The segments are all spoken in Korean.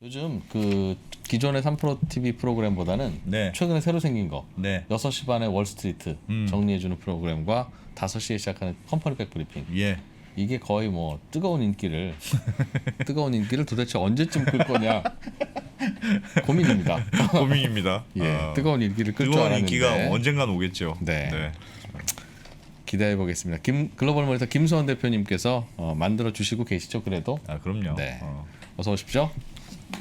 요즘 그 기존의 3프로 TV 프로그램보다는 네. 최근에 새로 생긴 거 네. 6시 반에 월스트리트 정리해주는 프로그램과 5시에 시작하는 컴퍼니백 브리핑 예. 이게 거의 뭐 뜨거운 인기를 도대체 언제쯤 끌 거냐 고민입니다. 고민입니다. 예, 뜨거운 인기를 끌 줄 뜨거운 알았는데 인기가 언젠간 오겠죠. 네. 기대해 보겠습니다. 글로벌 모니터 김수원 대표님께서 만들어 주시고 계시죠? 그래도 아 그럼요. 네. 어서 오십시오.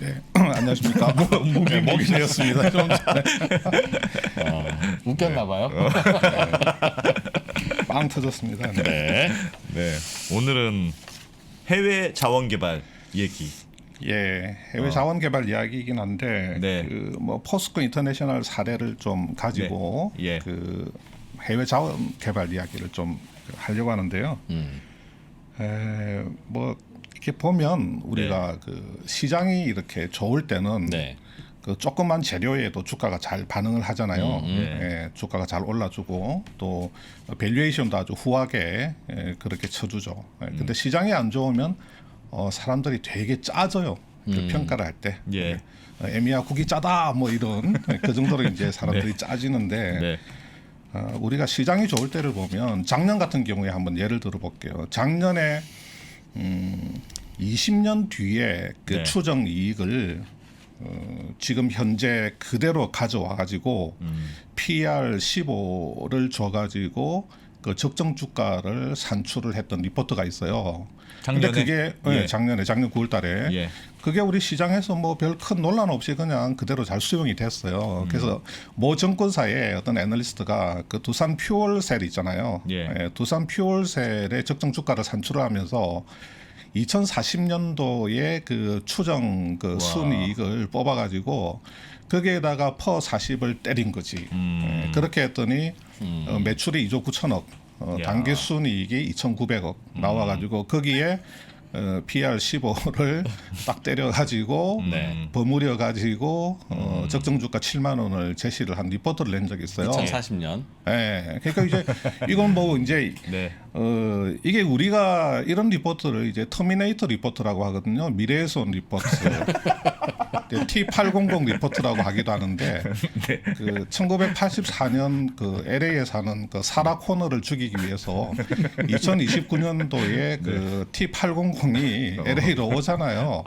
네, 안녕하십니까. 목이 되었습니다. 좀 웃겼나 봐요. 빵 터졌습니다. 네. 네. 네. 오늘은 해외 자원 개발 얘기. 예, 해외 자원 개발 이야기이긴 한데 네. 그 뭐 포스코 인터내셔널 사례를 좀 가지고 네. 예. 그 해외 자원 개발 이야기를 좀 하려고 하는데요. 뭐 이렇게 보면 우리가 그 시장이 이렇게 좋을 때는 네. 그 조그만 재료에도 주가가 잘 반응을 하잖아요. 네. 예, 주가가 잘 올라주고 또 밸류에이션도 아주 후하게 그렇게 쳐주죠. 근데 시장이 안 좋으면 사람들이 되게 짜져요. 그 평가를 할 때. 예. 에미야 국이 짜다 뭐 이런 그 정도로 이제 사람들이 짜지는데 네. 우리가 시장이 좋을 때를 보면 작년 같은 경우에 한번 예를 들어 볼게요. 작년에 20년 뒤에 그 네. 추정 이익을 지금 현재 그대로 가져와 가지고 PER 15를 줘 가지고 그 적정 주가를 산출을 했던 리포트가 있어요. 근데 작년에? 그게 예. 작년 9월 달에 예. 그게 우리 시장에서 뭐 별 큰 논란 없이 그냥 그대로 잘 수용이 됐어요. 그래서 모 증권사의 어떤 애널리스트가 그 두산 퓨얼셀 있잖아요. 예. 두산 퓨얼셀의 적정 주가를 산출하면서 2040년도에 그 추정 그 순이익을 뽑아가지고 거기에다가 퍼 40을 때린 거지. 그렇게 했더니 매출이 2조 9천억, 야. 단기 순이익이 2,900억 나와가지고 거기에 PER 15를 딱 때려가지고 네. 버무려가지고 적정 주가 7만 원을 제시를 한 리포트를 낸 적이 있어요. 2040년. 예, 그러니까 이제 이건 뭐 이제 네. 이게 우리가 이런 리포트를 이제 터미네이터 리포트라고 하거든요. 미래에서 온 리포트. T800 리포트라고 하기도 하는데 그 1984년 그 LA에 사는 그 사라 코너를 죽이기 위해서 2029년도에 그 T800이 LA로 오잖아요.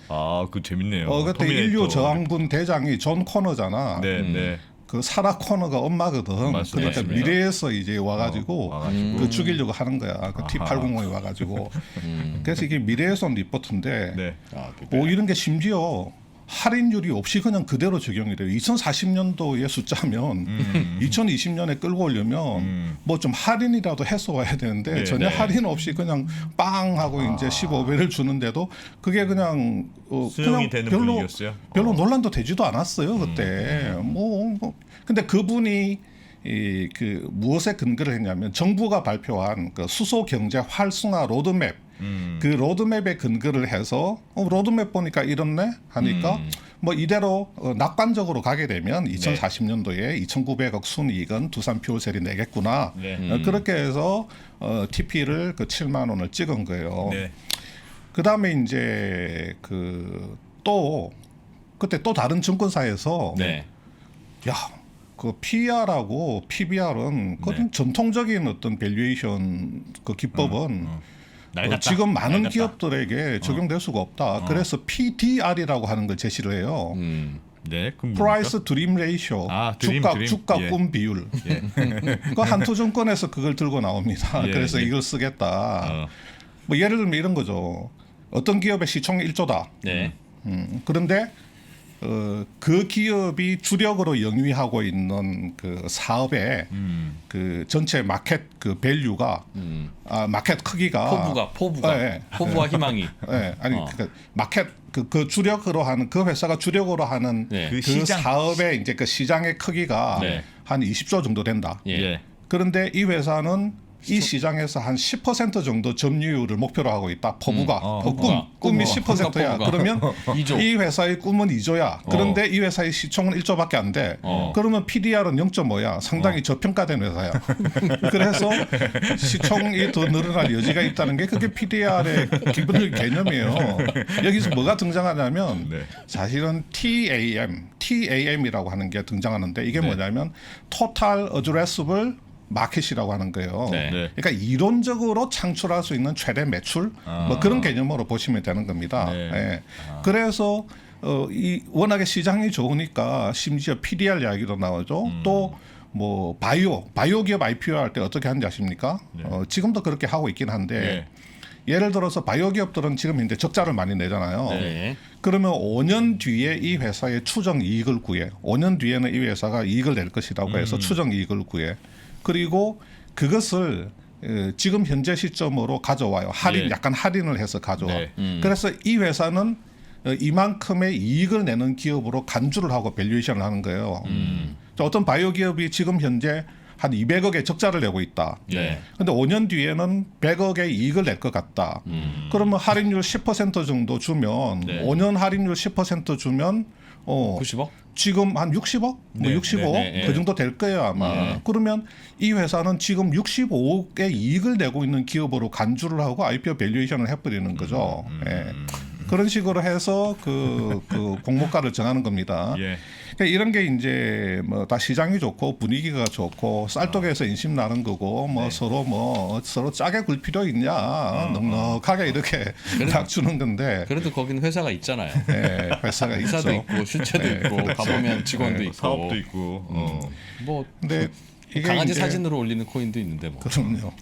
아, 그 재밌네요. 그때 터미네이터. 인류 저항군 대장이 존 코너잖아. 네, 네. 그 사라 코너가 엄마거든. 맞습니다. 그러니까 미래에서 이제 와가지고 와가지고. 그 죽이려고 하는 거야. 그 T800이 와가지고. 그래서 이게 미래에서 온 리포트인데 네. 뭐 이런 게 심지어 할인율이 없이 그냥 그대로 적용이 돼요. 2040년도의 숫자면 2020년에 끌고 오려면 뭐 좀 할인이라도 해서 와야 되는데 네, 전혀 네. 할인 없이 그냥 빵 하고 이제 15배를 주는데도 그게 그냥 수용이 되는 분위기였어요? 별로 논란도 되지도 않았어요 그때. 뭐 근데 그분이 그 무엇에 근거를 했냐면 정부가 발표한 그 수소 경제 활성화 로드맵 그 로드맵에 근거를 해서 로드맵 보니까 이렇네 하니까 뭐 이대로 낙관적으로 가게 되면 2040년도에 2,900억 순이익은 두산 퓨얼셀이 내겠구나. 네. 그렇게 해서 TP를 그 7만 원을 찍은 거예요. 네. 그다음에 이제 그 또 그때 또 다른 증권사에서 네. 야, 그 PER하고 PBR은 그건 전통적인 어떤 밸류에이션 그 기법은 낡았다. 지금 많은 낡았다. 기업들에게 적용될 수가 없다. 그래서 PDR이라고 하는 걸 제시를 해요. 네. 그럼 프라이스 드림 레이쇼, 아, 드림. 주가 예. 꿈 비율. 그 한투증권에서 그걸 들고 나옵니다. 예, 그래서 예. 이걸 쓰겠다. 뭐 예를 들면 이런 거죠. 어떤 기업의 시총이 1조다. 네. 그런데 그 기업이 주력으로 영위하고 있는 그 사업의 그 전체 마켓 그 밸류가 마켓 크기가 포부가 예, 포부와 희망이. 예, 아니 그 마켓 그 주력으로 하는 그 회사가 주력으로 하는 네. 그, 그 시장. 사업의 이제 그 시장의 크기가 네. 한 20조 정도 된다. 예. 예. 그런데 이 회사는 이 시장에서 한 10% 정도 점유율을 목표로 하고 있다. 포부가 포부가. 꿈이 포부가. 10%야. 포부가. 그러면 2조. 이 회사의 꿈은 2조야. 그런데 이 회사의 시총은 1조밖에 안 돼. 그러면 PDR은 0.5야. 상당히 저평가된 회사야. 그래서 시총이 더 늘어날 여지가 있다는 게 그게 PDR의 기본적인 개념이에요. 여기서 뭐가 등장하냐면 네. 사실은 TAM이라고 하는 게 등장하는데 이게 네. 뭐냐면 Total Addressable 마켓이라고 하는 거예요. 네. 네. 그러니까 이론적으로 창출할 수 있는 최대 매출 뭐 그런 개념으로 보시면 되는 겁니다. 네. 예. 그래서 이 워낙에 시장이 좋으니까 심지어 PDR 이야기도 나오죠. 또 뭐 바이오 기업 IPO 할 때 어떻게 하는지 아십니까? 지금도 그렇게 하고 있긴 한데 예를 들어서 바이오 기업들은 지금 이제 적자를 많이 내잖아요. 네. 그러면 5년 뒤에 이 회사의 추정 이익을 구해. 5년 뒤에는 이 회사가 이익을 낼 것이라고 해서 추정 이익을 구해. 그리고 그것을 지금 현재 시점으로 가져와요. 할인, 예. 약간 할인을 해서 가져와. 네. 그래서 이 회사는 이만큼의 이익을 내는 기업으로 간주를 하고 밸류에이션을 하는 거예요. 어떤 바이오 기업이 지금 현재 한 200억의 적자를 내고 있다. 네. 근데 5년 뒤에는 100억의 이익을 낼 것 같다. 그러면 할인율 10% 정도 주면 네. 5년 할인율 10% 주면 90억? 지금 한 60억? 뭐 네, 65억? 네, 네, 그 네. 정도 될 거예요 아마. 그러면 이 회사는 지금 65억의 이익을 내고 있는 기업으로 간주를 하고 IPO 밸류에이션을 해버리는 거죠. 예. 그런 식으로 해서 그 공모가를 정하는 겁니다. 예. 그러니까 이런 게 이제 뭐 다 시장이 좋고 분위기가 좋고 쌀떡에서 인심 나는 거고 뭐 서로 짜게 굴 필요 있냐 넉넉하게 이렇게 딱 주는 건데 그래도 거기는 회사가 있잖아요. 예, 회사가 이사도 있죠. 있고 실체도 있고 가보면 직원도 있고 사업도 있고. 뭐 근데 이게 강아지 이제 사진으로 올리는 코인도 있는데 뭐. 그럼요.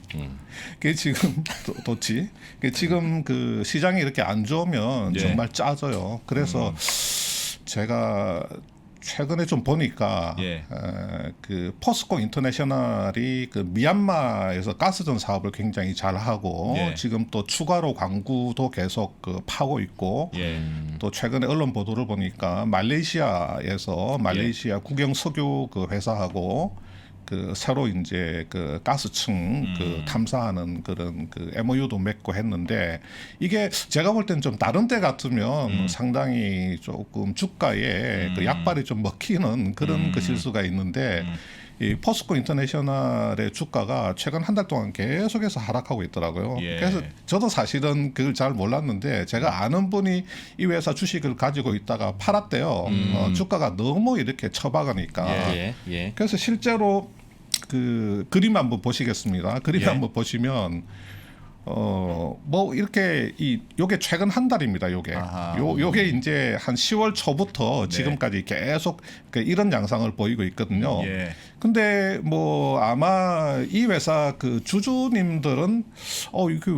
그게 지금 도치. 그게 지금 그 시장이 이렇게 안 좋으면 예. 정말 짜져요. 그래서 제가 최근에 좀 보니까 예. 그 포스코 인터내셔널이 그 미얀마에서 가스전 사업을 굉장히 잘 하고 예. 지금 또 추가로 광구도 계속 그 파고 있고 예. 또 최근에 언론 보도를 보니까 말레이시아에서 말레이시아 국영 석유 그 회사하고 그 새로 이제 그 가스층 그 탐사하는 그런 그 MOU도 맺고 했는데 이게 제가 볼 땐 좀 다른 때 같으면 상당히 조금 주가에 그 약발이 좀 먹히는 그런 그 실수가 있는데 이 포스코 인터내셔널의 주가가 최근 한 달 동안 계속해서 하락하고 있더라고요. 예. 그래서 저도 사실은 그걸 잘 몰랐는데 제가 아는 분이 이 회사 주식을 가지고 있다가 팔았대요. 주가가 너무 이렇게 처박으니까. 예. 그래서 실제로 그 그림 한번 보시겠습니다. 그림 예. 한번 보시면 뭐 이렇게 요게 최근 한 달입니다. 요게 아하. 요게 이제 한 10월 초부터 지금까지 계속 이런 양상을 보이고 있거든요. 예. 근데 뭐 아마 이 회사 그 주주님들은 이렇게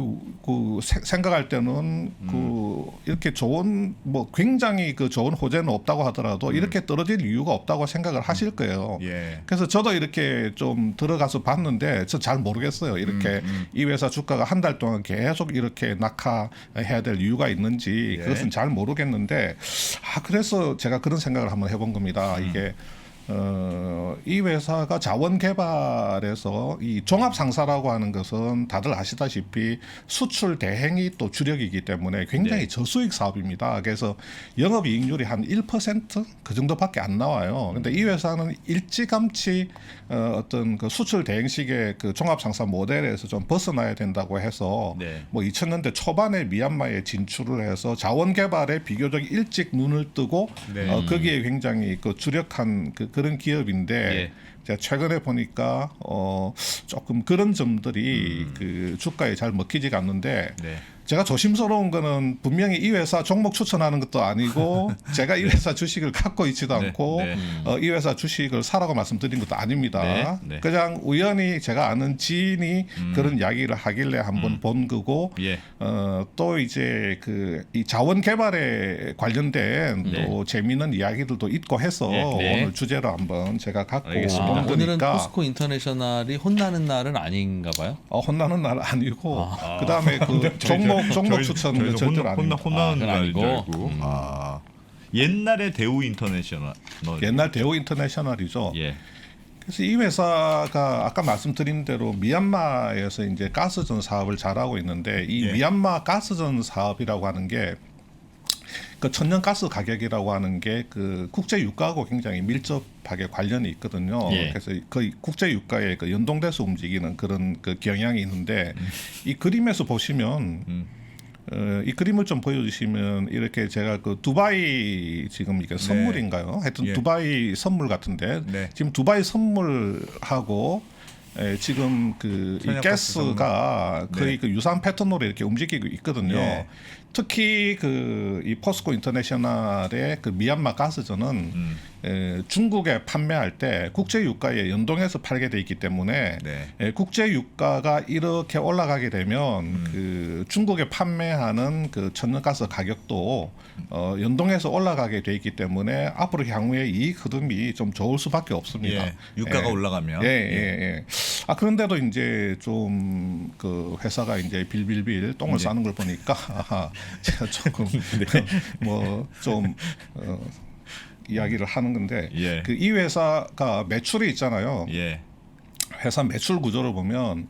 그 생각할 때는 그 이렇게 좋은 뭐 굉장히 그 좋은 호재는 없다고 하더라도 이렇게 떨어질 이유가 없다고 생각을 하실 거예요. 예. 그래서 저도 이렇게 좀 들어가서 봤는데 저 잘 모르겠어요. 이렇게 이 회사 주가가 한 달 동안 계속 이렇게 낙하해야 될 이유가 있는지 예. 그것은 잘 모르겠는데 그래서 제가 그런 생각을 한번 해본 겁니다. 이게 이 회사가 자원 개발에서 이 종합 상사라고 하는 것은 다들 아시다시피 수출 대행이 또 주력이기 때문에 굉장히 네. 저수익 사업입니다. 그래서 영업 이익률이 한 1%그 정도밖에 안 나와요. 근데 이 회사는 일찌감치 어떤 그 수출 대행식의 그 종합 상사 모델에서 좀 벗어나야 된다고 해서 네. 뭐 2000년대 초반에 미얀마에 진출을 해서 자원 개발에 비교적 일찍 눈을 뜨고 네. 거기에 굉장히 그 주력한 그런 기업인데 예. 제가 최근에 보니까 조금 그런 점들이 그 주가에 잘 먹히지가 않는데 네. 제가 조심스러운 거는 분명히 이 회사 종목 추천하는 것도 아니고 제가 이 회사 주식을 갖고 있지도 네, 않고 네. 이 회사 주식을 사라고 말씀드린 것도 아닙니다. 네, 네. 그냥 우연히 제가 아는 지인이 그런 이야기를 하길래 한번 본 거고 예. 또 이제 그 이 자원 개발에 관련된 네. 또 재미있는 이야기들도 있고 해서 네. 오늘 주제로 한번 제가 갖고 알겠습니다. 온 오늘은 거니까 포스코 인터내셔널이 혼나는 날은 아닌가 봐요. 혼나는 날 아니고 그다음에 그 종목 추천은 절대로 아닙니다. 혼나는 그건 날인 줄 아니고. 알고. 옛날에 대우 인터내셔널. 옛날 대우 인터내셔널이죠. 예. 그래서 이 회사가 아까 말씀드린 대로 미얀마에서 이제 가스전 사업을 잘하고 있는데 이 예. 미얀마 가스전 사업이라고 하는 게 그 천연 가스 가격이라고 하는 게 그 국제 유가하고 굉장히 밀접하게 관련이 있거든요. 예. 그래서 그 국제 유가에 그 연동돼서 움직이는 그런 그 경향이 있는데 이 그림에서 보시면 이 그림을 좀 보여주시면 이렇게 제가 그 두바이 지금 이게 선물인가요? 하여튼 예. 두바이 선물 같은데 네. 지금 두바이 선물하고 지금 그 이 천연가스 가스가 선물. 거의 네. 그 유사한 패턴으로 이렇게 움직이고 있거든요. 예. 특히 그 이 포스코 인터내셔널의 그 미얀마 가스전은 중국에 판매할 때 국제 유가에 연동해서 팔게 돼 있기 때문에 네. 국제 유가가 이렇게 올라가게 되면 그 중국에 판매하는 그 천연가스 가격도 연동해서 올라가게 돼 있기 때문에 앞으로 향후에 이익 흐름이 좀 좋을 수밖에 없습니다. 예. 유가가 올라가면. 예. 아 그런데도 이제 좀 그 회사가 이제 빌빌빌 똥을 네. 싸는 걸 보니까 제가 조금 뭐 좀 이야기를 하는 건데 예. 그 이 회사가 매출이 있잖아요. 예. 회사 매출 구조를 보면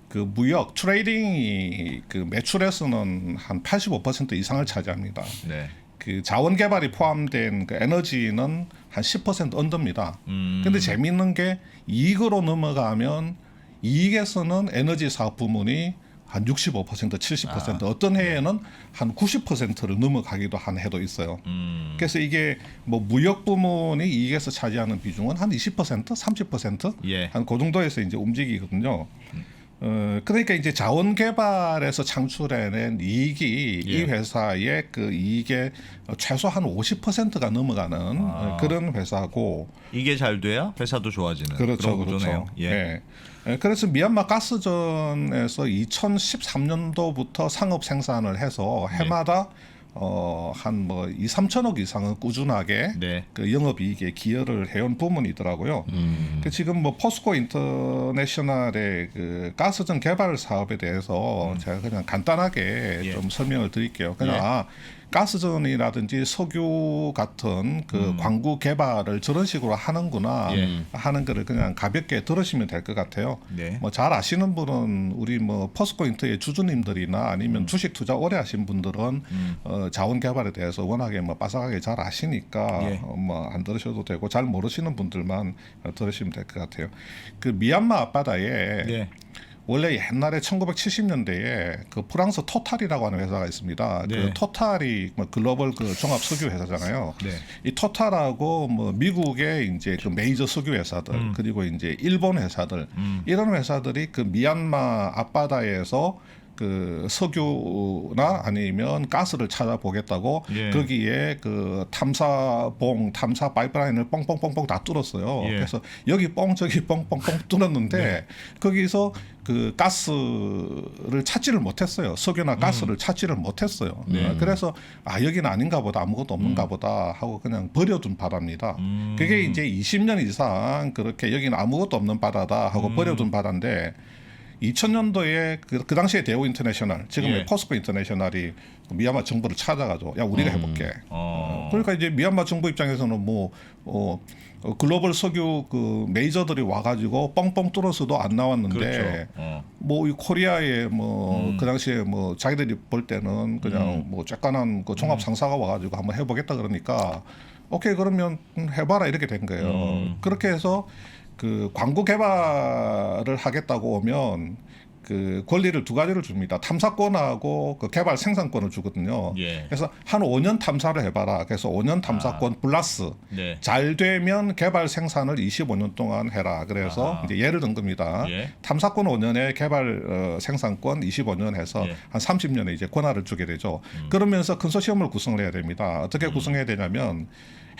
그 무역 트레이딩이 그 매출에서는 한 85% 이상을 차지합니다. 네. 그 자원 개발이 포함된 그 에너지는 한 10% 언더입니다. 근데 재미있는 게 이익으로 넘어가면 이익에서는 에너지 사업 부문이 한 65%, 70% 어떤 해에는 한 90%를 넘어가기도 한 해도 있어요. 그래서 이게 뭐 무역 부문이 이익에서 차지하는 비중은 한 20%, 30% 예. 한 그 정도에서 이제 움직이거든요. 그러니까 이제 자원 개발에서 창출해낸 이익이 이 예. 회사의 그 이익의 최소 한 50%가 넘어가는 그런 회사고 이게 잘 돼야 회사도 좋아지는 그렇죠, 그런 구조네요. 그렇죠. 예. 그래서 미얀마 가스전에서 2013년도부터 상업 생산을 해서 해마다 한 뭐 2, 3천억 이상은 꾸준하게 네. 그 영업이익에 기여를 해온 부문이더라고요. 그 지금 뭐 포스코 인터내셔널의 그 가스전 개발 사업에 대해서 제가 그냥 간단하게 예. 좀 설명을 드릴게요. 그냥 예. 가스전이라든지 석유 같은 그 광구 개발을 저런 식으로 하는구나 예. 하는 거를 그냥 가볍게 들으시면 될 것 같아요. 네. 뭐 잘 아시는 분은 우리 뭐 포스코 인터의 주주님들이나 아니면 주식 투자 오래 하신 분들은 자원 개발에 대해서 워낙에 뭐 빠삭하게 잘 아시니까 예. 뭐 안 들으셔도 되고 잘 모르시는 분들만 들으시면 될 것 같아요. 그 미얀마 앞바다에 예. 원래 옛날에 1970년대에 그 프랑스 토탈이라고 하는 회사가 있습니다. 네. 그 토탈이 뭐 글로벌 그 종합 석유 회사잖아요. 네. 이 토탈하고 뭐 미국의 이제 그 메이저 석유 회사들 그리고 이제 일본 회사들 이런 회사들이 그 미얀마 앞바다에서 그 석유나 아니면 가스를 찾아보겠다고 예. 거기에 그 탐사 파이프라인을 뻥뻥뻥뻥 다 뚫었어요. 예. 그래서 여기 뻥 저기 뻥뻥뻥 뚫었는데 거기서 그 가스를 찾지를 못했어요. 석유나 가스를 찾지를 못했어요. 그래서 아 여기는 아닌가 보다 아무것도 없는가 보다 하고 그냥 버려둔 바다입니다. 그게 이제 20년 이상 그렇게 여기는 아무것도 없는 바다다 하고 버려둔 바다인데 2000년도에 그 당시에 대우 인터내셔널 지금의 예. 포스코 인터내셔널이 미얀마 정부를 찾아가지고 야 우리가 해볼게. 그러니까 이제 미얀마 정부 입장에서는 뭐 글로벌 석유 그 메이저들이 와가지고 뻥뻥 뚫어서도 안 나왔는데 그렇죠. 뭐 이 코리아에 뭐 그 당시에 뭐 자기들이 볼 때는 그냥 뭐 쬐깐한 그 종합 상사가 와가지고 한번 해보겠다 그러니까 오케이 그러면 해봐라 이렇게 된 거예요. 그렇게 해서 그 광고 개발을 하겠다고 오면 그 권리를 두 가지를 줍니다. 탐사권하고 그 개발 생산권을 주거든요. 예. 그래서 한 5년 탐사를 해봐라. 그래서 5년 탐사권 플러스 네. 잘 되면 개발 생산을 25년 동안 해라. 그래서 이제 예를 든 겁니다. 예. 탐사권 5년에 개발 생산권 25년 해서 예. 한 30년에 이제 권한을 주게 되죠. 그러면서 컨소시엄을 구성을 해야 됩니다. 어떻게 구성해야 되냐면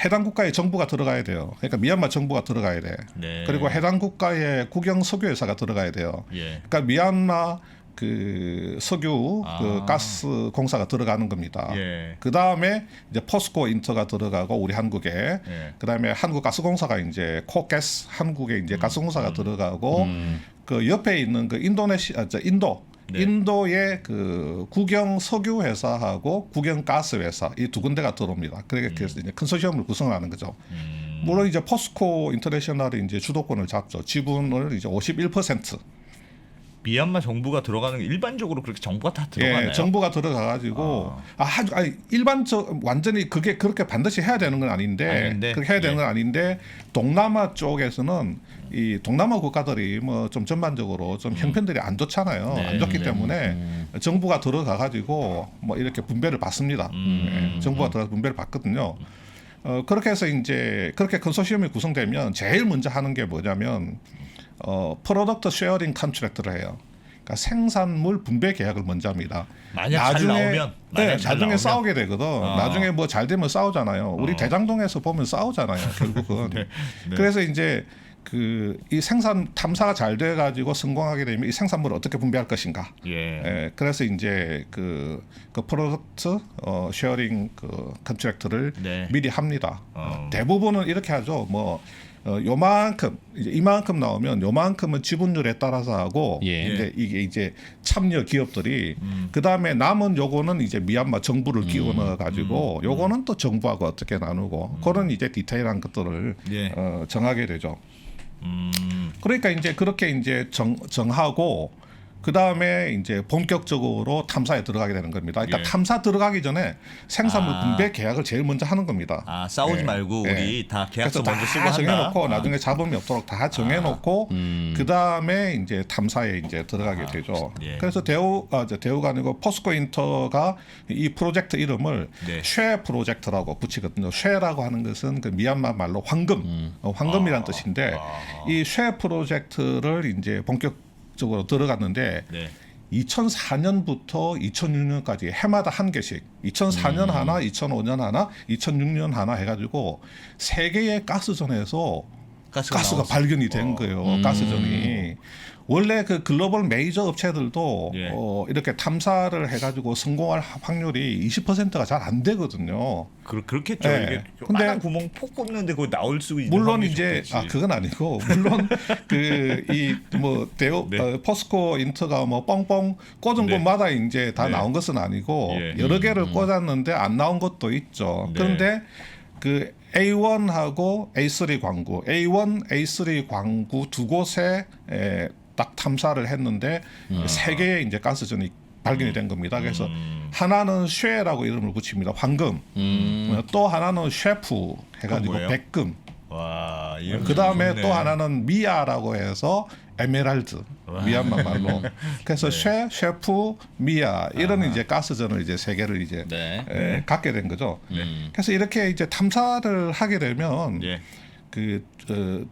해당 국가의 정부가 들어가야 돼요. 그러니까 미얀마 정부가 들어가야 돼. 네. 그리고 해당 국가의 국영 석유 회사가 들어가야 돼요. 예. 그러니까 미얀마 그 석유 그 가스 공사가 들어가는 겁니다. 예. 그 다음에 이제 포스코 인터가 들어가고 우리 한국에 예. 그 다음에 한국가스공사가 이제 코가스 한국에 이제 가스공사가 들어가고 그 옆에 있는 그 네. 인도의 그 국영 석유 회사하고 국영 가스 회사 이 두 군데가 들어옵니다. 그래서 이제 컨소시엄을 구성하는 거죠. 물론 이제 포스코 인터내셔널이 이제 주도권을 잡죠. 지분을 이제 51%. 미얀마 정부가 들어가는 게 일반적으로 그렇게 정부가 다 들어가나요? 예, 정부가 들어가가지고 일반적 완전히 그게 그렇게 반드시 해야 되는 건 아닌데 그렇게 해야 되는 건 아닌데 동남아 쪽에서는 이 동남아 국가들이 뭐 좀 전반적으로 좀 형편들이 안 좋잖아요. 안 좋기 때문에 정부가 들어가가지고 뭐 이렇게 분배를 받습니다. 예, 정부가 들어가 분배를 받거든요. 그렇게 해서 이제 그렇게 컨소시엄이 구성되면 제일 먼저 하는 게 뭐냐면 프로덕트 쉐어링 컨트랙트를 해요. 그러니까 생산물 분배 계약을 먼저 합니다. 만약 잘 나오면 나중에 싸우게 되거든. 나중에 뭐 잘 되면 싸우잖아요. 우리 대장동에서 보면 싸우잖아요. 결국은. 네. 그래서 이제 이 생산 탐사가 잘 돼가지고 성공하게 되면 이 생산물을 어떻게 분배할 것인가. 그래서 이제 그 프로덕트 쉐어링 컨트랙트를 미리 합니다. 대부분은 이렇게 하죠. 뭐 요만큼 이제 이만큼 나오면 요만큼은 지분율에 따라서 하고 이게 이제 참여 기업들이 그 다음에 남은 요거는 이제 미얀마 정부를 끼워 넣어 가지고 요거는 또 정부하고 어떻게 나누고 그런 이제 디테일한 것들을 정하게 되죠. 그러니까 이제 그렇게 이제 정하고 그 다음에 이제 본격적으로 탐사에 들어가게 되는 겁니다. 그러니까 탐사 들어가기 전에 생산물 분배 계약을 제일 먼저 하는 겁니다. 싸우지 말고 우리 다 계약서 먼저 쓰고 다 정해놓고 나중에 잡음이 없도록 다 정해놓고 그 다음에 이제 탐사에 이제 들어가게 되죠. 그래서 대우가 아니고 포스코 인터가 이 프로젝트 이름을 쉐 프로젝트라고 붙이거든요. 쉐라고 하는 것은 그 미얀마 말로 황금이란 뜻인데 이 쉐 프로젝트를 이제 본격적으로 들어갔는데 2004년부터 2006년까지 해마다 한 개씩 2004년 하나, 2005년 하나, 2006년 하나 해가지고 세 개의 가스전에서 가스가 발견이 된 거예요. 가스전이. 원래 그 글로벌 메이저 업체들도 이렇게 탐사를 해가지고 성공할 확률이 20%가 잘 안 되거든요. 그렇겠죠. 이게 근데 구멍 폭 꽂는데 그거 나올 수 있는 물론 이제 그건 아니고 물론 뭐 포스코 인터가 뭐 뻥뻥 꽂은 곳마다 이제 다 나온 것은 아니고 여러 개를 꽂았는데 안 나온 것도 있죠. 그런데 그 A1하고 A3 광구, A1, A3 광구 두 곳에 딱 탐사를 했는데 세 개의 이제 가스전이 발견이 된 겁니다. 그래서 하나는 쉐라고 이름을 붙입니다. 황금. 또 하나는 쉐프 해가지고 백금. 그 다음에 또 하나는 미아라고 해서 에메랄드. 미얀마 말로. 그래서 쉐프, 미아 이런 이제 가스전을 이제 세 개를 이제 갖게 된 거죠. 그래서 이렇게 이제 탐사를 하게 되면 그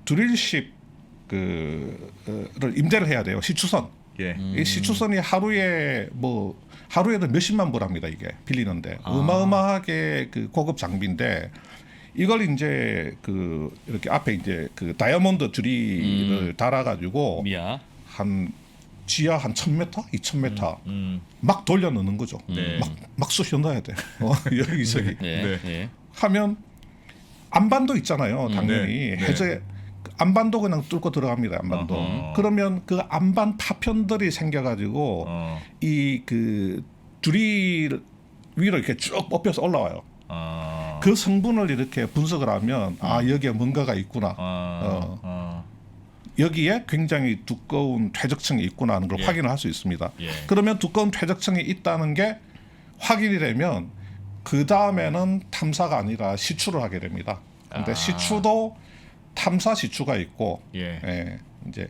드릴십 를 임대를 해야 돼요. 시추선. 이 시추선이 하루에도 몇십만 불합니다. 이게 빌리는데 어마어마하게 그 고급 장비인데 이걸 이제 이렇게 앞에 이제 그 다이아몬드 드릴을 달아가지고 지하 한 1,000m, 2,000m 막 돌려 넣는 거죠. 막 쑤셔 넣어야 돼. 여기저기 하면 안반도 있잖아요. 당연히 해저에 안반도 그냥 뚫고 들어갑니다. 안반도. 그러면 그 안반 파편들이 생겨가지고 이 그 드릴 위로 이렇게 쭉 뽑혀서 올라와요. 그 성분을 이렇게 분석을 하면 여기에 뭔가가 있구나. 여기에 굉장히 두꺼운 퇴적층이 있구나 하는 걸 확인을 할 수 있습니다. 그러면 두꺼운 퇴적층이 있다는 게 확인이 되면 그 다음에는 탐사가 아니라 시추를 하게 됩니다. 근데 시추도 탐사 시추가 있고 이제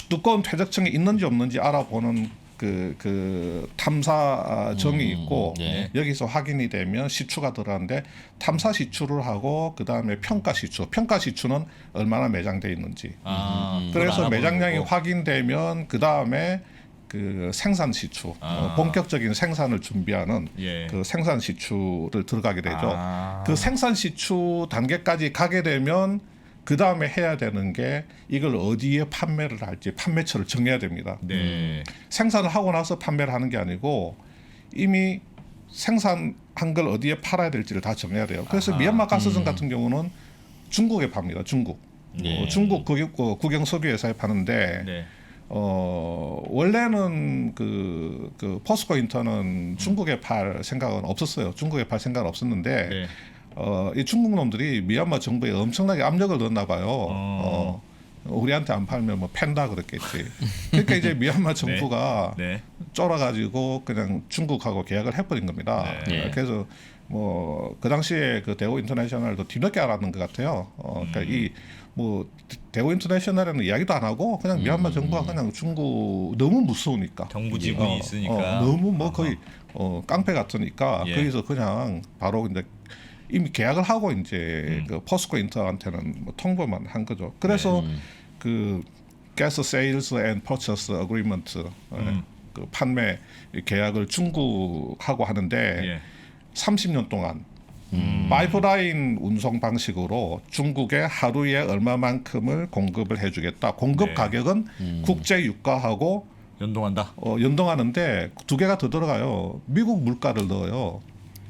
두꺼운 퇴적층이 있는지 없는지 알아보는 그 탐사정이 있고 여기서 확인이 되면 시추가 들어가는데 탐사 시추를 하고 그 다음에 평가 시추는 얼마나 매장돼 있는지 그래서 매장량이 확인되면 그 다음에 그 생산 시추 본격적인 생산을 준비하는 그 생산 시추를 들어가게 되죠. 그 생산 시추 단계까지 가게 되면 그 다음에 해야 되는 게 이걸 어디에 판매를 할지 판매처를 정해야 됩니다. 생산을 하고 나서 판매를 하는 게 아니고 이미 생산한 걸 어디에 팔아야 될지를 다 정해야 돼요. 그래서 미얀마 가스전 같은 경우는 중국에 팝니다. 중국 국영 석유 회사에 파는데 원래는 그 포스코 인터는 중국에 팔 생각은 없었어요. 중국에 팔 생각은 없었는데 이 중국 놈들이 미얀마 정부에 엄청나게 압력을 넣었나 봐요. 우리한테 안 팔면 뭐 팬다 그랬겠지. 그러니까 이제 미얀마 정부가 네. 쫄아가지고 그냥 중국하고 계약을 해버린 겁니다. 네. 그래서 뭐 그 당시에 그 대우 인터내셔널도 뒤늦게 알았는 것 같아요. 그러니까 이 뭐 대우 인터내셔널에는 이야기도 안 하고 그냥 미얀마 정부가 그냥 중국 너무 무서우니까 정부 지분이 있으니까. 너무 뭐 거의 깡패 같으니까 예. 거기서 그냥 바로 이제 이미 계약을 하고 이제 그 포스코 인터한테는 뭐 통보만 한 거죠. 그래서 그 가스 세일스 앤 퍼처스 어그리먼트 그 판매 계약을 중국하고 하는데 예. 30년 동안 파이프라인 운송 방식으로 중국에 하루에 얼마만큼을 공급을 해주겠다. 공급 네. 가격은 국제 유가하고 연동한다. 연동하는데 두 개가 더 들어가요. 미국 물가를 넣어요.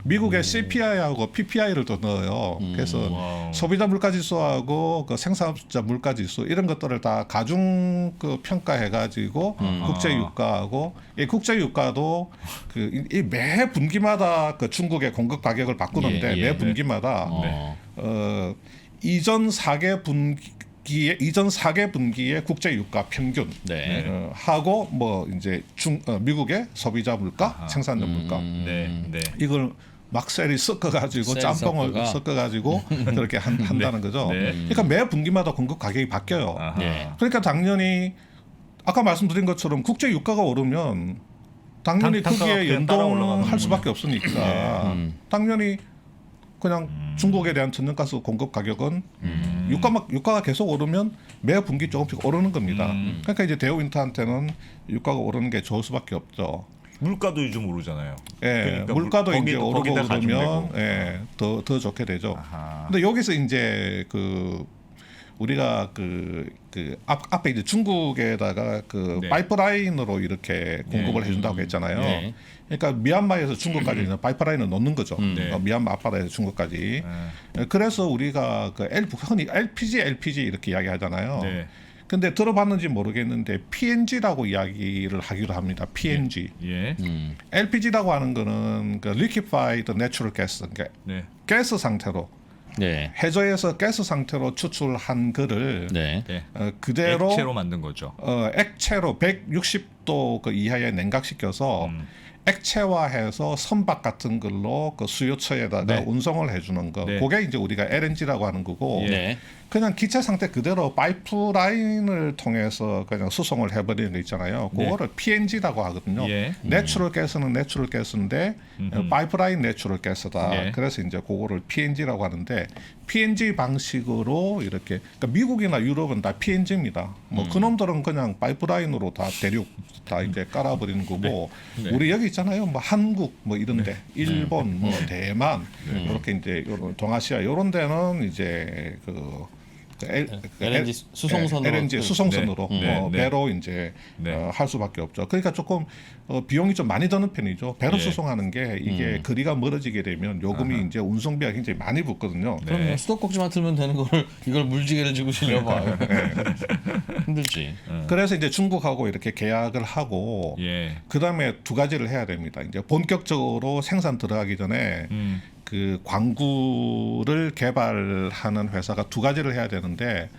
미국의 CPI하고 PPI를 또 넣어요. 그래서 와우. 소비자 물가지수하고 그 생산자 물가지수 이런 것들을 다 가중 그 평가해가지고 국제 유가하고 이 국제 유가도 그 이 매 분기마다 그 중국의 공급 가격을 바꾸는데 예, 예. 매 분기마다 이전 4개 분기의 국제 유가 평균 네. 하고 뭐 이제 미국의 소비자 물가, 생산자 물가 네. 네. 이걸 막셀이 섞어가지고 셀 짬뽕을 섞어가. 섞어가지고 그렇게 한다는 거죠. 네. 그러니까 매 분기마다 공급 가격이 바뀌어요. 아하. 예. 그러니까 당연히 아까 말씀드린 것처럼 국제 유가가 오르면 당연히 단가가 거기에 그냥 따라 올라가는 연동할 거군요. 수밖에 없으니까 당연히 그냥 중국에 대한 천연가스 공급 가격은 유가가 계속 오르면 매 분기 조금씩 오르는 겁니다. 그러니까 이제 대우인터한테는 유가가 오르는 게 좋을 수밖에 없죠. 물가도 요즘 오르잖아요. 예, 그러니까 물가도 이제 거기도- 오르고 거기다 그러면 가중되고. 예, 더 좋게 되죠. 아하. 근데 여기서 이제 그 우리가 앞에 이제 중국에다가 그 네. 파이프라인으로 이렇게 공급을 해준다고 했잖아요. 네. 그러니까 미얀마에서 중국까지 는 파이프라인을 놓는 거죠. 네. 미얀마 앞바다에서 중국까지. 그래서 우리가 그 흔히 LPG 이렇게 이야기하잖아요. 네. 근데 들어봤는지 모르겠는데 PNG라고 이야기를 하기도 합니다. PNG. 예. LPG라고 하는 거는 그 liquefied natural gas, 그러니까 네. 가스 상태로 네. 해저에서 가스 상태로 추출한 거를 네. 네. 그대로 액체로 만든 거죠. 액체로 160도 그 이하에 냉각시켜서 액체화해서 선박 같은 걸로 그 수요처에다가 네. 운송을 해주는 거. 네. 그게 이제 우리가 LNG라고 하는 거고. 네. 그냥 기체 상태 그대로 파이프라인을 통해서 그냥 수송을 해버리는 거 있잖아요. 그거를 PNG라고 하거든요. 예. 내추럴 가스는 내추럴 가스인데 파이프라인 내추럴 가스다. 예. 그래서 이제 그거를 PNG라고 하는데 PNG 방식으로 이렇게 그러니까 미국이나 유럽은 다 PNG입니다. 뭐 그놈들은 그냥 파이프라인으로 다 대륙 다 이제 깔아버리는 거고 네. 우리 여기 있잖아요. 뭐 한국 뭐 이런데 일본 뭐 대만 이렇게 이제 요런 동아시아 요런 데는 이제 LNG 수송선으로 LNG 수송선으로 네. 네. 배로 이제 네. 할 수밖에 없죠. 그러니까 조금 비용이 좀 많이 드는 편이죠. 배로 예. 수송하는 게 이게 거리가 멀어지게 되면 요금이 이제 운송비가 굉장히 많이 붙거든요. 네. 그러면 수도꼭지만 틀면 되는 거를 이걸 물지개를 지고 실려봐요. 힘들지. 그래서 이제 중국하고 이렇게 계약을 하고 예. 그다음에 두 가지를 해야 됩니다. 이제 본격적으로 생산 들어가기 전에 그 광구를 개발하는 회사가 두 가지를 해야 되는데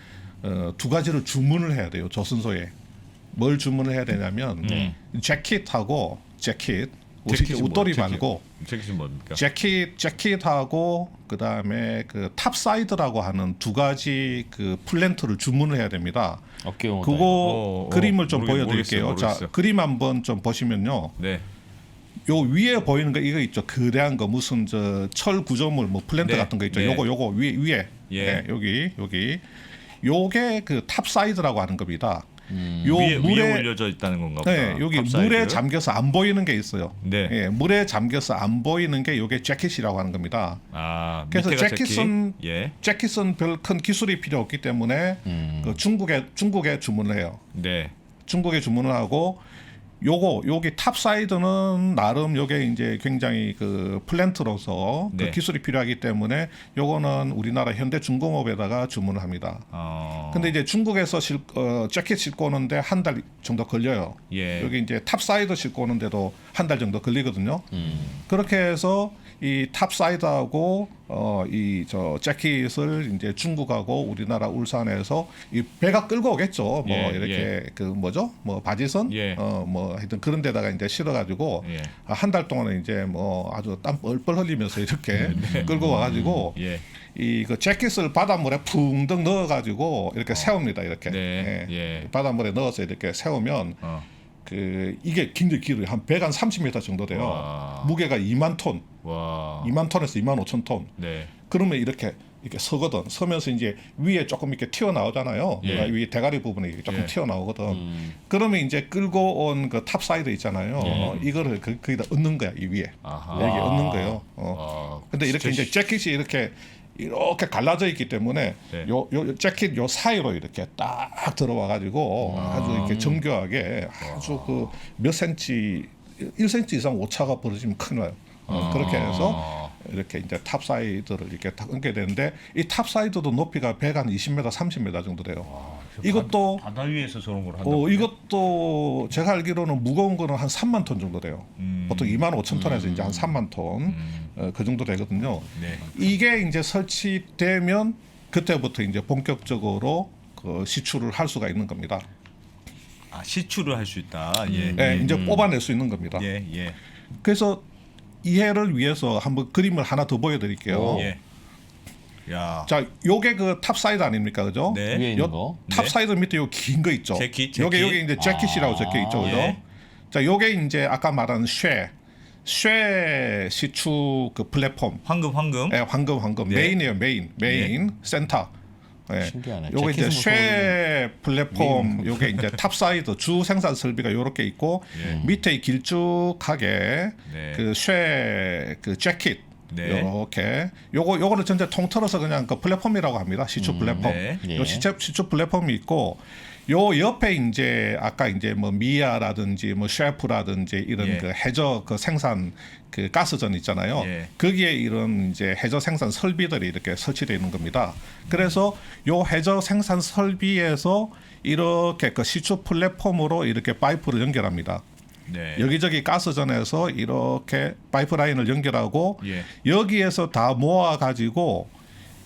두 가지를 주문을 해야 돼요. 조선소에. 뭘 주문을 해야 되냐면 재킷하고 재킷 재킷이 옷도리 뭐예요? 말고 재킷이 뭡니까? 재킷하고 그다음에 그 탑사이드라고 하는 두 가지 그 플랜트를 주문을 해야 됩니다. 어깨 용어. 그거 그림을 좀 보여드릴게요. 모르겠어요. 자, 그림 한번 좀 보시면요. 네. 요 위에 보이는 거 이거 있죠. 거대한 거 무슨 저 철 구조물 뭐 플랜트 네. 같은 거 있죠. 네. 요거 위에 예. 네, 여기 요게 그 탑사이드라고 하는 겁니다. 요 위에 물에 올려져 있다는 건가 보다. 네, 여기 탑사이드. 물에 잠겨서 안 보이는 게 있어요. 네. 예, 물에 잠겨서 안 보이는 게 요게 재킷이라고 하는 겁니다. 아, 그래서 밑에가 재킷은 재킷. 예. 재킷은 별 큰 기술이 필요 없기 때문에 그 중국에 주문을 해요. 네. 중국에 주문을 하고 여기 탑사이드는 나름 요게 이제 굉장히 그 플랜트로서 네. 그 기술이 필요하기 때문에 요거는 우리나라 현대중공업에다가 주문을 합니다. 근데 이제 중국에서 재킷 싣고 오는데 한 달 정도 걸려요. 예. 여기 이제 탑사이드 싣고 오는데도 한 달 정도 걸리거든요. 그렇게 해서 이 탑사이드하고 이 저 재킷을 이제 중국하고 우리나라 울산에서 이 배가 끌고 오겠죠. 뭐 예, 이렇게 예. 그 뭐죠? 뭐 바지선 예. 뭐 하여튼 그런 데다가 이제 실어 가지고 예. 한 달 동안에 이제 뭐 아주 땀 뻘뻘 흘리면서 이렇게 끌고 와 가지고 예. 이 그 재킷을 바닷물에 붕덩 넣어 가지고 이렇게 세웁니다. 이렇게. 네. 예. 바닷물에 넣어서 이렇게 세우면 그 이게 굉장히 길어요. 한 배가 한 30m 정도 돼요. 와. 무게가 2만 톤, 와. 2만 톤에서 2만 5천 톤. 네. 그러면 이렇게 서거든. 서면서 이제 위에 조금 이렇게 튀어나오잖아요. 예. 위 대가리 부분에 이렇게 조금 예. 튀어나오거든. 그러면 이제 끌고 온 그 탑사이드 있잖아요. 이거를 거기다 얹는 거야, 이 위에. 아하. 여기 얹는 거예요. 아, 근데 이렇게 진짜 이제 재킷이 이렇게 갈라져 있기 때문에 네. 요 재킷 요 사이로 이렇게 딱 들어와 가지고 아주 이렇게 정교하게 아주 그 몇 센치 1cm 이상 오차가 벌어지면 큰일 나요. 그렇게 해서 이렇게 이제 탑사이드를 이렇게 딱 얹게 되는데 이 탑사이드도 높이가 배가 한 20m, 30m 정도 돼요. 이것도 바다 위에서 저런 걸 한다고. 이것도 제가 알기로는 무거운 거는 한 3만 톤 정도 돼요. 보통 2만 5천 톤에서 이제 한 3만 톤 그 정도 되거든요. 네. 이게 이제 설치되면 그때부터 이제 본격적으로 그 시추를 할 수가 있는 겁니다. 아, 시추를 할 수 있다. 예. 네, 이제 뽑아낼 수 있는 겁니다. 예, 예. 그래서 이해를 위해서 한번 그림을 하나 더 보여드릴게요. 예. 야. 자, 요게 그 탑사이드 아닙니까, 그죠? 네. 위에 있는 요 거. 탑사이드 밑에 요 긴 거 있죠. 재킷. 요게 이제 재킷이라고 적혀 있죠, 그죠? 예. 자, 요게 이제 아까 말한 쉐 시추 그 플랫폼. 황금. 예, 황금 네. 메인이에요, 메인 센터. 예. 신기하네. 요게 이제 재킷은 쉐 플랫폼, 요게 이제 탑사이드 주 생산 설비가 요렇게 있고 밑에 길쭉하게 네. 그 쉐 그 재킷 네. 요렇게 요거를 전체 통틀어서 그냥 그 플랫폼이라고 합니다. 시추 플랫폼. 네. 요 시추 플랫폼이 있고 요 옆에 이제 아까 이제 뭐 미아라든지 뭐 셰프라든지 이런 예. 그 해저 그 생산 그 가스전 있잖아요. 예. 거기에 이런 이제 해저 생산 설비들이 이렇게 설치되어 있는 겁니다. 그래서 요 해저 생산 설비에서 이렇게 그 시추 플랫폼으로 이렇게 파이프를 연결합니다. 네. 여기저기 가스전에서 이렇게 파이프라인을 연결하고 예. 여기에서 다 모아 가지고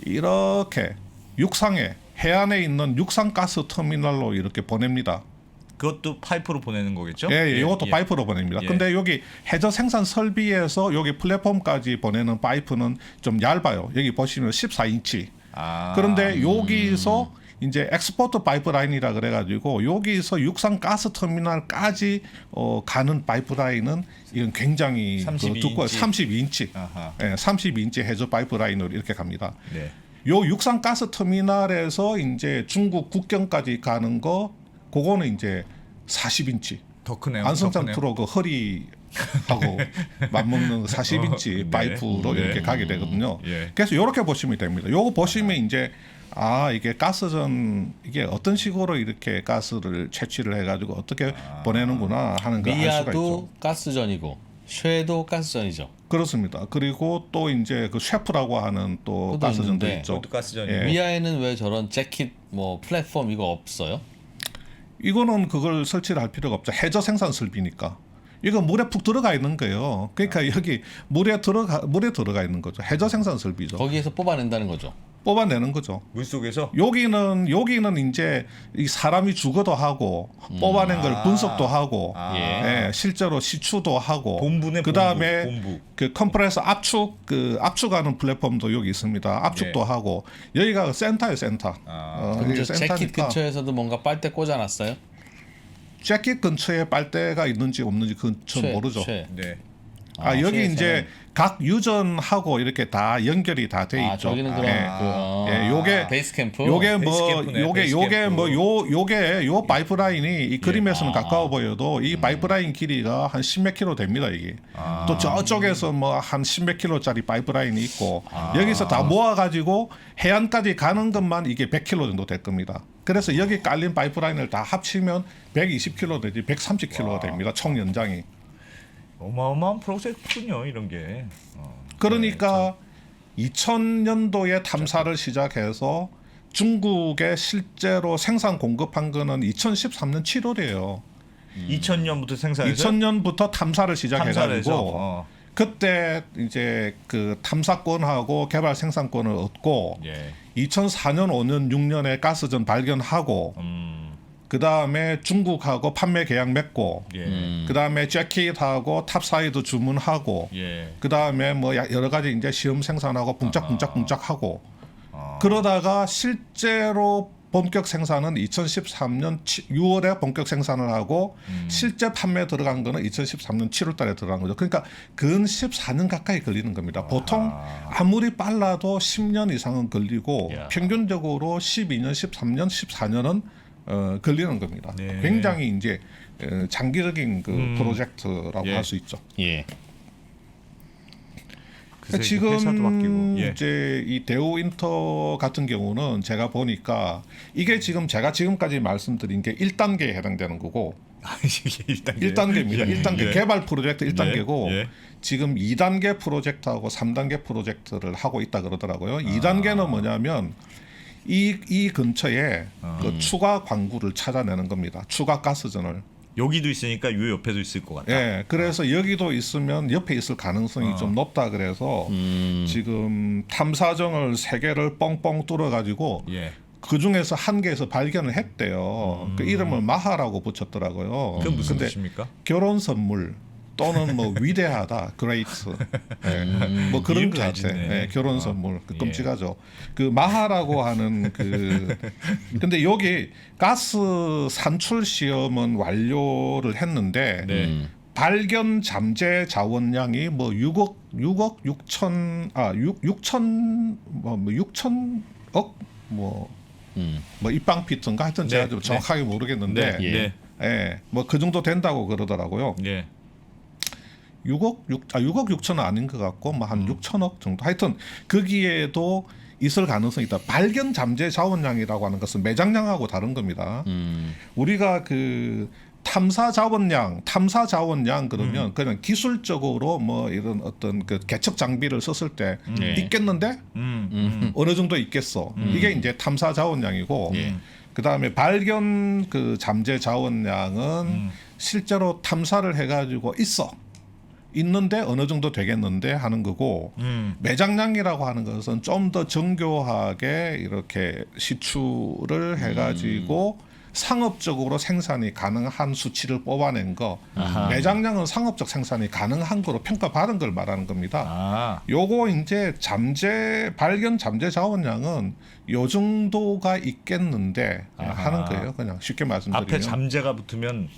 이렇게 육상에 해안에 있는 육상 가스 터미널로 이렇게 보냅니다. 그것도 파이프로 보내는 거겠죠? 예, 이것도 파이프로 보냅니다. 예. 근데 여기 해저 생산 설비에서 여기 플랫폼까지 보내는 파이프는 좀 얇아요. 여기 보시면 14인치. 아. 그런데 여기서 이제 엑스포트 파이프라인이라 그래가지고 여기서 육상 가스 터미널까지 가는 파이프라인은 이건 굉장히 32인치. 두꺼워 32인치, 아하. 32인치 해저 파이프라인으로 이렇게 갑니다. 네. 요 육상 가스 터미널에서 이제 중국 국경까지 가는 거, 그거는 이제 40인치. 더 크네요. 안성찬 더 크네요. 프로 그 허리하고 맞먹는 40인치 네. 파이프로 네. 이렇게 가게 되거든요. 예. 그래서 이렇게 보시면 됩니다. 요거 보시면 이제 이게 가스전 이게 어떤 식으로 이렇게 가스를 채취를 해가지고 어떻게 보내는구나 하는 걸 알 수가 있죠. 미아도 가스전이고 쉐도 가스전이죠. 그렇습니다. 그리고 또 이제 그 셰프라고 하는 또 그것도 가스전도 있는데 있죠. 그것도 가스전이. 예. 미아에는 왜 저런 재킷 뭐 플랫폼 이거 없어요? 이거는 그걸 설치를 할 필요가 없죠. 해저 생산 설비니까. 이거 물에 푹 들어가 있는 거예요. 그러니까 여기 물에 들어가 있는 거죠. 해저 생산 설비죠. 거기에서 뽑아낸다는 거죠. 뽑아내는 거죠. 물 속에서 여기는 이제 이 사람이 주거도 하고 뽑아낸 걸 분석도 하고 예, 실제로 시추도 하고 본부네, 그 다음에 본부. 그 컴프레서 압축하는 플랫폼도 여기 있습니다. 압축도 예. 하고 여기가 센터예요, 센터. 그럼 이게 저 재킷 근처에서도 뭔가 빨대 꽂아놨어요? 재킷 근처에 빨대가 있는지 없는지 그건 전 모르죠. 쉐. 네. 여기 쉐에서는- 이제 각 유전하고 이렇게 다 연결이 다 돼 있죠. 저기는 그럼 예, 요게 베이스 캠프. 요게 베이스 뭐 캠프네, 요게 베이스 요게 캠프. 뭐 요게 요 파이프라인이 이 그림에서는 가까워 보여도 이 파이프라인 길이가 한 10몇 킬로 됩니다, 이게. 또 저쪽에서 뭐 한 10몇 킬로짜리 파이프라인이 있고 여기서 다 모아 가지고 해안까지 가는 것만 이게 100킬로 정도 될 겁니다. 그래서 여기 깔린 파이프라인을 다 합치면 120킬로 되지 130킬로가 됩니다. 총 연장이. 어마어마한 프로젝트군요, 이런 게. 그러니까 2000년도에 탐사를 시작해서 중국에 실제로 생산 공급한 거는 2013년 7월이에요. 2000년부터 생산해서 2000년부터 탐사를 탐사를 시작해가지고 해서 그때 이제 그 탐사권하고 개발 생산권을 얻고 예. 2004년, 5년, 6년에 가스전 발견하고 그 다음에 중국하고 판매 계약 맺고 예. 그 다음에 재킷하고 탑사이드 주문하고 예. 그 다음에 뭐 여러 가지 이제 시험 생산하고 붕짝붕짝 하고 아. 그러다가 실제로 본격 생산은 2013년 6월에 본격 생산을 하고 실제 판매 들어간 거는 2013년 7월달에 들어간 거죠. 그러니까 근 14년 가까이 걸리는 겁니다. 보통 아무리 빨라도 10년 이상은 걸리고 야. 평균적으로 12년, 13년, 14년은 걸리는 겁니다. 네. 굉장히 이제 장기적인 그 프로젝트라고 예. 할 수 있죠. 예. 그새 지금 회사도 바뀌고. 예. 이제 이 대우인터 같은 경우는 제가 보니까 이게 지금 제가 지금까지 말씀드린 게 1단계에 해당되는 거고 이게 1단계입니다. 예. 1단계 예. 개발 프로젝트 1단계고 예. 지금 2단계 프로젝트하고 3단계 프로젝트를 하고 있다 그러더라고요. 2단계는 뭐냐면 이 근처에 그 추가 광구를 찾아내는 겁니다. 추가 가스전을. 여기도 있으니까 요 옆에도 있을 것 같다. 예, 그래서 여기도 있으면 옆에 있을 가능성이 좀 높다 그래서 지금 탐사정을 3개를 뻥뻥 뚫어 가지고 예. 그 중에서 한 개에서 발견을 했대요. 그 이름을 마하라고 붙였더라고요. 그건 무슨 근데 뜻입니까? 결혼 선물 또는 뭐 위대하다, 그레이트, 뭐 그런 이름도 잘 자체, 짓네. 예, 결혼 선물 그 끔찍하죠. 그 마하라고 하는 그 근데 여기 가스 산출 시험은 완료를 했는데 네. 발견 잠재 자원량이 뭐 6억 6천 6천 뭐 6천억 뭐 입방피트인가 하여튼 제가 네, 좀 정확하게 모르겠는데 네. 네. 예, 뭐 그 정도 된다고 그러더라고요. 예. 6억 6천은 아닌 것 같고 뭐 한 6천억 정도. 하여튼 거기에도 있을 가능성이 있다. 발견 잠재 자원량이라고 하는 것은 매장량하고 다른 겁니다. 우리가 그 탐사 자원량 그러면 그냥 기술적으로 뭐 이런 어떤 그 개척 장비를 썼을 때 네. 있겠는데 어느 정도 있겠어. 이게 이제 탐사 자원량이고 그다음에 발견 그 잠재 자원량은 실제로 탐사를 해가지고 있는데 어느 정도 되겠는데 하는 거고 매장량이라고 하는 것은 좀 더 정교하게 이렇게 시추를 해가지고 상업적으로 생산이 가능한 수치를 뽑아낸 거. 매장량은 상업적 생산이 가능한 거로 평가받은 걸 말하는 겁니다. 아. 요거 이제 발견 잠재 자원량은 요 정도가 있겠는데 하는 거예요. 그냥 쉽게 말씀드리면. 앞에 잠재가 붙으면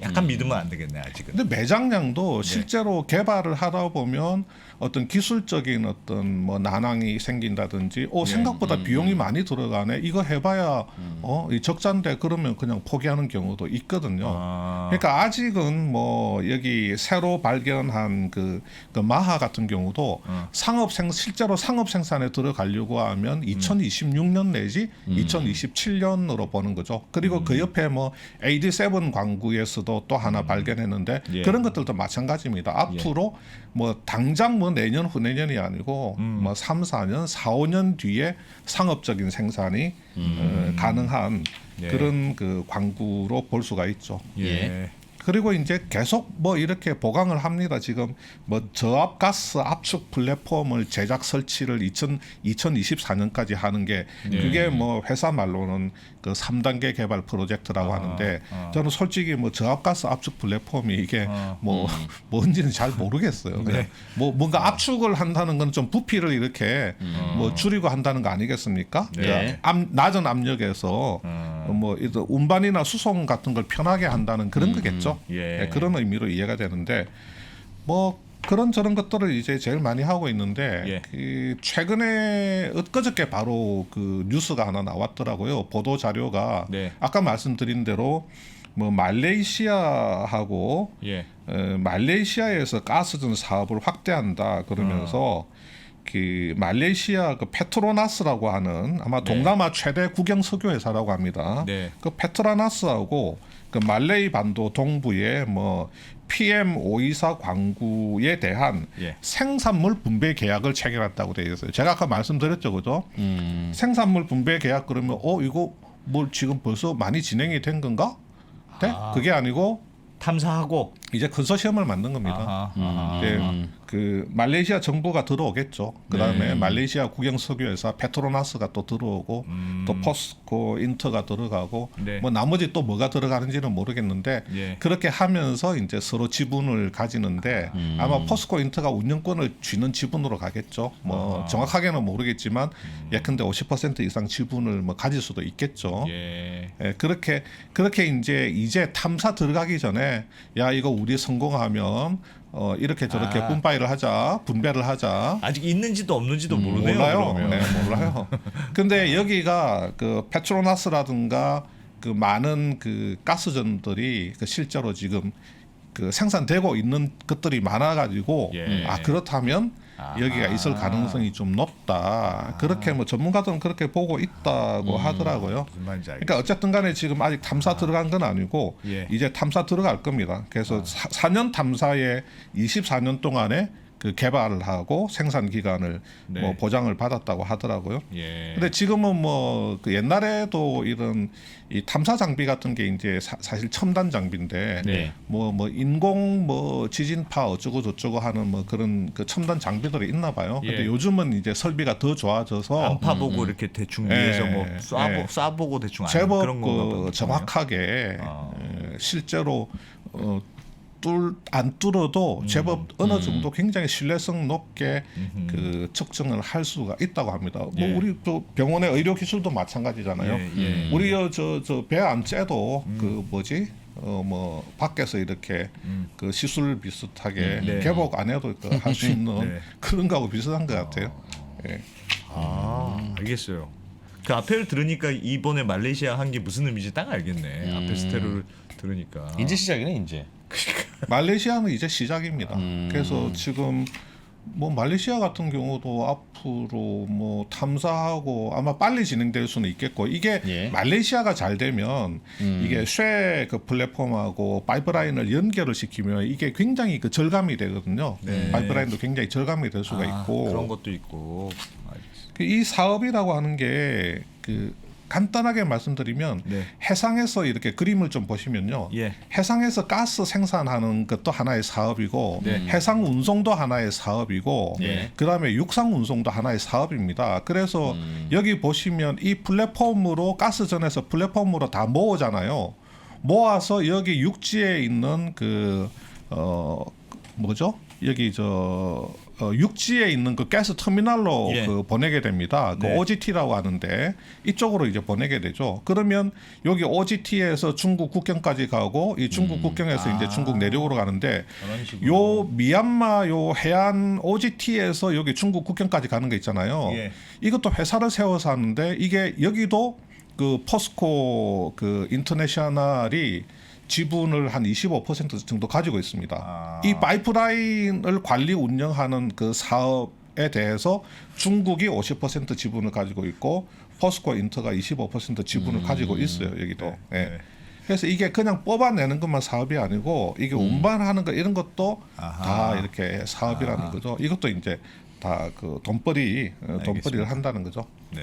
약간 믿으면 안 되겠네 아직은. 근데 매장량도 실제로 개발을 하다 보면 어떤 기술적인 어떤 뭐 난항이 생긴다든지 생각보다 비용이 많이 들어가네 이거 해봐야 이 적자인데 그러면 그냥 포기하는 경우도 있거든요. 그러니까 아직은 뭐 여기 새로 발견한 그 마하 같은 경우도 실제로 상업 생산에 들어가려고 하면 2026년 내지 2027년으로 보는 거죠. 그리고 그 옆에 뭐 AD7 광구에서도 또 하나 발견했는데 예. 그런 것들도 마찬가지입니다. 앞으로 뭐 당장 뭐 내년 후내년이 아니고 뭐 3, 4년, 4, 5년 뒤에 상업적인 생산이 가능한 예. 그런 그 광구로 볼 수가 있죠. 예. 그리고 이제 계속 뭐 이렇게 보강을 합니다. 지금 뭐 저압 가스 압축 플랫폼을 제작 설치를 2024년까지 하는 게 그게 뭐 회사 말로는 그 3단계 개발 프로젝트라고 하는데 저는 솔직히 뭐 저압 가스 압축 플랫폼이 이게 뭐 뭔지는 잘 모르겠어요. 그냥 뭐 뭔가 압축을 한다는 건 좀 부피를 이렇게 뭐 줄이고 한다는 거 아니겠습니까? 네. 그러니까 낮은 압력에서 뭐 이런 운반이나 수송 같은 걸 편하게 한다는 그런 거겠죠. 예. 네, 그런 의미로 이해가 되는데 뭐 그런 저런 것들을 이제 제일 많이 하고 있는데 예. 그 최근에 엊그저께 바로 그 뉴스가 하나 나왔더라고요. 보도 자료가 네. 아까 말씀드린 대로 뭐 말레이시아하고 예. 말레이시아에서 가스전 사업을 확대한다 그러면서 그 말레이시아 그 페트로나스라고 하는 아마 동남아 최대 국영 석유 회사라고 합니다. 네. 그 페트로나스하고 그 말레이 반도 동부의 뭐 PM524 광구에 대한 예. 생산물 분배 계약을 체결했다고 되어 있어요. 제가 아까 말씀드렸죠, 그죠? 생산물 분배 계약 그러면 이거 뭐 지금 벌써 많이 진행이 된 건가? 네? 그게 아니고 탐사하고 이제 컨소시엄을 만든 겁니다. 아하. 네, 그 말레이시아 정부가 들어오겠죠. 그다음에 네. 말레이시아 국영 석유회사 페트로나스가 또 들어오고 또 포스코 인터가 들어가고 네. 뭐 나머지 또 뭐가 들어가는지는 모르겠는데 예. 그렇게 하면서 이제 서로 지분을 가지는데 아마 포스코 인터가 운영권을 쥐는 지분으로 가겠죠. 뭐 정확하게는 모르겠지만 예컨대 50% 이상 지분을 뭐 가질 수도 있겠죠. 예. 예, 그렇게 이제 탐사 들어가기 전에 야 이거 우리 성공하면 이렇게 저렇게 분배를 하자. 아직 있는지도 없는지도 모르네요. 몰라요. 그러면. 네, 몰라요. 근데 여기가 그 페트로나스라든가 그 많은 그 가스전들이 그 실제로 지금 그 생산되고 있는 것들이 많아가지고 예. 그렇다면 여기가 있을 가능성이 좀 높다. 그렇게 뭐 전문가들은 그렇게 보고 있다고 하더라고요. 무슨 말인지 알겠어요. 그러니까 어쨌든 간에 지금 아직 탐사 들어간 건 아니고 예. 이제 탐사 들어갈 겁니다. 그래서 4년 탐사에 24년 동안에 그 개발을 하고 생산 기간을 네. 뭐 보장을 받았다고 하더라고요. 예. 근데 지금은 뭐 그 옛날에도 이런 이 탐사 장비 같은 게 이제 사실 첨단 장비인데 네. 뭐 인공 뭐 지진파 어쩌고 저쩌고 하는 뭐 그런 그 첨단 장비들이 있나 봐요. 예. 근데 요즘은 이제 설비가 더 좋아져서 안파 보고 이렇게 대충 예. 위에서 뭐 예. 쏴보고 대충 아는 제법 그런 건가 그 보네요. 정확하게 아. 실제로 안 뚫어도 제법 어느 정도 굉장히 신뢰성 높게 그 측정을 할 수가 있다고 합니다. 예. 뭐 우리 또 병원의 의료 기술도 마찬가지잖아요. 예. 우리 저 배 안 째도 그 뭐지 뭐 밖에서 이렇게 그 시술 비슷하게 네. 개복 안 해도 할 수 있는 네. 그런 거하고 비슷한 것 같아요. 예. 알겠어요. 그 앞에를 들으니까 이번에 말레이시아 한 게 무슨 의미인지 딱 알겠네. 앞에 스테로를 들으니까. 이제 시작이네 이제. 말레이시아는 이제 시작입니다. 그래서 지금 뭐 말레이시아 같은 경우도 앞으로 뭐 탐사하고 아마 빨리 진행될 수는 있겠고 이게 예. 말레이시아가 잘 되면 이게 쇠 그 플랫폼하고 파이프라인을 연결을 시키면 이게 굉장히 그 절감이 되거든요. 네. 파이프라인도 굉장히 절감이 될 수가 있고 그런 것도 있고. 이 사업이라고 하는 게 그 간단하게 말씀드리면 네. 해상에서 이렇게 그림을 좀 보시면요. 예. 해상에서 가스 생산하는 것도 하나의 사업이고 네. 해상 운송도 하나의 사업이고 예. 그다음에 육상 운송도 하나의 사업입니다. 그래서 여기 보시면 이 플랫폼으로 가스전에서 플랫폼으로 다 모으잖아요. 모아서 여기 육지에 있는 그 뭐죠? 여기 육지에 있는 그 가스 터미널로 예. 그 보내게 됩니다. 그 네. OGT라고 하는데 이쪽으로 이제 보내게 되죠. 그러면 여기 OGT에서 중국 국경까지 가고 이 중국 국경에서 이제 중국 내륙으로 가는데 그런 식으로. 요 미얀마 요 해안 OGT에서 여기 중국 국경까지 가는 거 있잖아요. 예. 이것도 회사를 세워서 하는데 이게 여기도 그 포스코 그 인터내셔널이 지분을 한 25% 정도 가지고 있습니다. 이 파이프라인을 관리 운영하는 그 사업에 대해서 중국이 50% 지분을 가지고 있고 포스코 인터가 25% 지분을 가지고 있어요. 여기도. 네. 예. 그래서 이게 그냥 뽑아내는 것만 사업이 아니고 이게 운반하는 거 이런 것도 다 이렇게 사업이라는 거죠. 이것도 이제 다 그 돈벌이를 한다는 거죠. 네.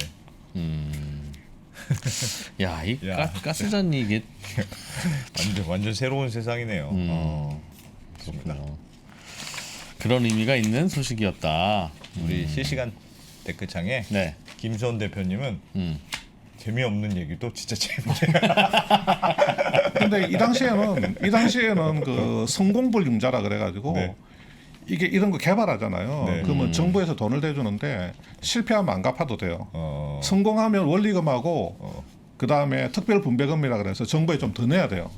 야, 이 야. 가스전 이게 완전 새로운 세상이네요. 좋습니다. 그런 의미가 있는 소식이었다. 우리 실시간 댓글창에 네. 김수원 대표님은 재미없는 얘기도 진짜 재밌네요. 근데 이 당시에는 그 성공불융자라 그래가지고 네. 이게 이런 거 개발하잖아요. 네. 그러면 정부에서 돈을 대주는데 실패하면 안 갚아도 돼요. 어. 성공하면 원리금하고 그 다음에 특별분배금이라 그래서 정부에 좀 더 내야 돼요.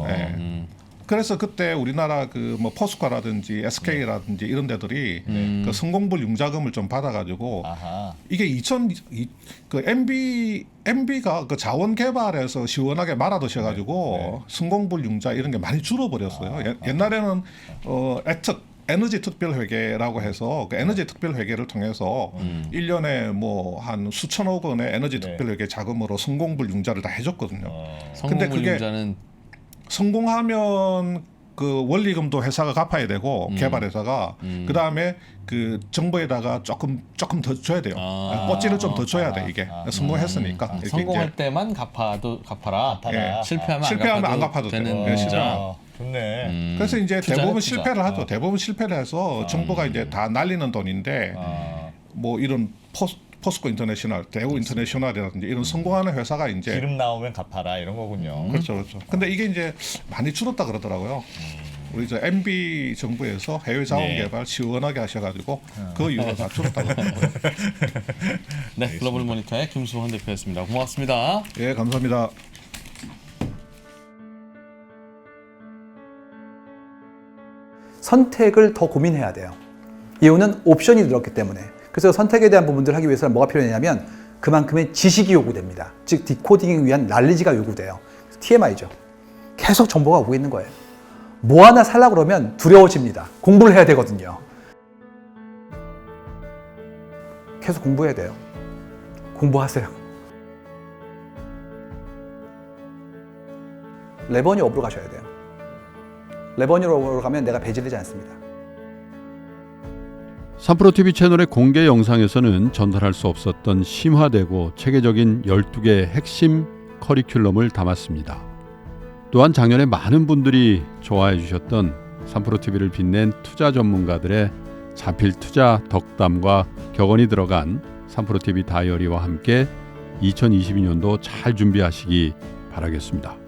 네. 그래서 그때 우리나라 그 뭐 포스코라든지 SK라든지 이런 데들이 그 성공불융자금을 좀 받아가지고 아하. 이게 그 MB가 그 자원 개발에서 시원하게 말아드셔가지고 성공불융자 이런 게 많이 줄어버렸어요. 옛날에는 에너지 특별회계라고 해서 그 에너지 특별회계를 통해서 1년에 뭐 한 수천억 원의 에너지 특별회계 자금으로 성공불융자를 다 해줬거든요. 근데 그게 성공불융자는 성공하면 그 원리금도 회사가 갚아야 되고 개발회사가 그 다음에 그 정부에다가 조금 더 줘야 돼요. 뽀찌를 좀 더 줘야 돼 이게 성공했으니까. 이렇게 성공할 이제 때만 갚아라. 예. 실패하면 실패하면 안 갚아도 갚아도 되는 돼요. 진짜. 좋네. 그래서 이제 투자네, 대부분 투자. 실패를 하죠. 대부분 실패를 해서 정부가 이제 다 날리는 돈인데 뭐 이런 포스코 인터내셔널, 대우 인터내셔널이라든지 이런 성공하는 회사가 이제 기름 나오면 갚아라 이런 거군요. 그렇죠, 그렇죠. 근데 이게 이제 많이 줄었다 그러더라고요. 우리 저 MB 정부에서 해외 자원 네. 개발 시원하게 하셔가지고 그 이후로 다 줄었다 그러더라고요. 네, 글로벌 모니터의 김수환 대표였습니다. 고맙습니다. 예, 감사합니다. 선택을 더 고민해야 돼요. 이유는 옵션이 늘었기 때문에. 그래서 선택에 대한 부분들을 하기 위해서는 뭐가 필요하냐면 그만큼의 지식이 요구됩니다. 즉 디코딩을 위한 날리지가 요구돼요. TMI죠. 계속 정보가 오고 있는 거예요. 뭐 하나 살려고 그러면 두려워집니다. 공부를 해야 되거든요. 계속 공부해야 돼요. 공부하세요. 레버뉴 업으로 가셔야 돼요. 레버뉴 업으로 가면 내가 배제되지 않습니다. 3프로TV 채널의 공개 영상에서는 전달할 수 없었던 심화되고 체계적인 12개의 핵심 커리큘럼을 담았습니다. 또한 작년에 많은 분들이 좋아해 주셨던 3프로TV를 빛낸 투자 전문가들의 자필 투자 덕담과 격언이 들어간 3프로TV 다이어리와 함께 2022년도 잘 준비하시기 바라겠습니다.